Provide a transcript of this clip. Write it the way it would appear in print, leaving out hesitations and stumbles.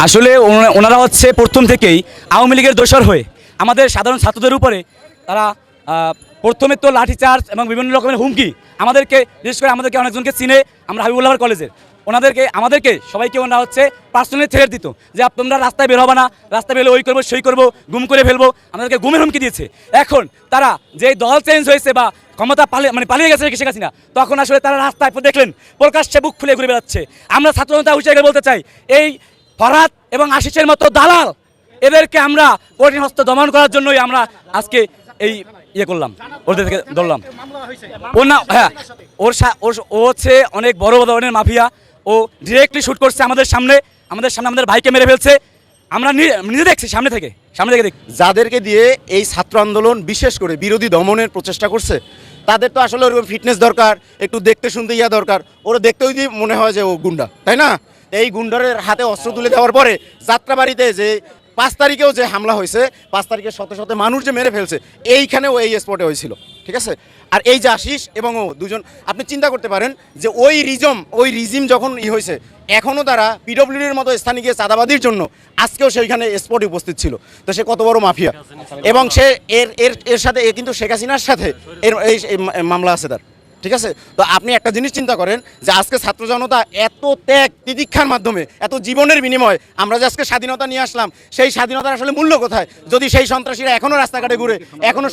আসলে ওনারা হচ্ছে প্রথম থেকেই আওয়ামী লীগের দোসর হয়ে আমাদের সাধারণ ছাত্রদের উপরে তারা প্রথমে তো লাঠিচার্জ এবং বিভিন্ন রকমের হুমকি আমাদেরকে, বিশেষ করে আমাদেরকে অনেকজনকে চিনে আমরা হাবিবুল্লাহ কলেজের, আমাদেরকে সবাইকে ওনারা হচ্ছে পার্সোনালি থ্রেট দিত যে তোমরা রাস্তায় বের হবে না, রাস্তায় বেরোলে ওই করবো সেই করবো, গুম করে ফেলবো, আমাদেরকে গুমের হুমকি দিয়েছে। এখন তারা যে দল চেঞ্জ হয়েছে বা ক্ষমতা পালিয়ে গেছে শেখ হাসিনা, তখন আসলে তারা রাস্তায় দেখলেন প্রকাশ্যে বুক খুলে ঘুরে বেড়াচ্ছে। আমরা ছাত্র জনতা হিসেবে বলতে চাই, এই ফরহাদ এবং আশিসের মতো দালাল এদেরকে আমরা কঠিন হস্তে দমন করার জন্যই আমরা আজকে এই করলাম, ওদের থেকে ধরলাম। ও না, হ্যাঁ, ও হচ্ছে অনেক বড় ধরনের মাফিয়া। ও ডিরেক্টলি শুট করছে আমাদের সামনে আমাদের ভাইকে মেরে ফেলছে। আমরা নিজে দেখছি সামনে থেকে দেখি। যাদেরকে দিয়ে এই ছাত্র আন্দোলন বিশেষ করে বিরোধী দমনের প্রচেষ্টা করছে, তাদের তো আসলে ওরকম ফিটনেস দরকার, একটু দেখতে শুনতে দরকার। ওরা দেখতেও যদি মনে হয় যে ও গুন্ডা, তাই না? এই গুন্ডারের হাতে অস্ত্র তুলে দেওয়ার পরে যাত্রাবাড়িতে যে 5 তারিখেও যে হামলা হয়েছে, 5 তারিখে শত মানুষ যে মেরে ফেলছে, এইখানেও এই স্পটে হয়েছিল, ঠিক আছে? আর এই যে আশিস এবং ও দুজন, আপনি চিন্তা করতে পারেন যে ওই রিজিম যখন হয়েছে, এখনও তারা পিডব্লিউডির মতো স্থানে গিয়ে চাঁদাবাদির জন্য আজকেও সেইখানে স্পটে উপস্থিত ছিল। তো সে কত বড় মাফিয়া, এবং সে এর সাথে কিন্তু শেখ হাসিনার সাথে এই মামলা আছে তার, ঠিক আছে? তো আপনি একটা জিনিস চিন্তা করেন যে আজকে ছাত্র জনতা এত ত্যাগ তিতিক্ষার মাধ্যমে, এত জীবনের বিনিময়ে আমরা যে আজকে স্বাধীনতা নিয়ে আসলাম, সেই স্বাধীনতার আসলে মূল্য কোথায় যদি সেই সন্ত্রাসীরা এখনও রাস্তাঘাটে ঘুরে, এখনও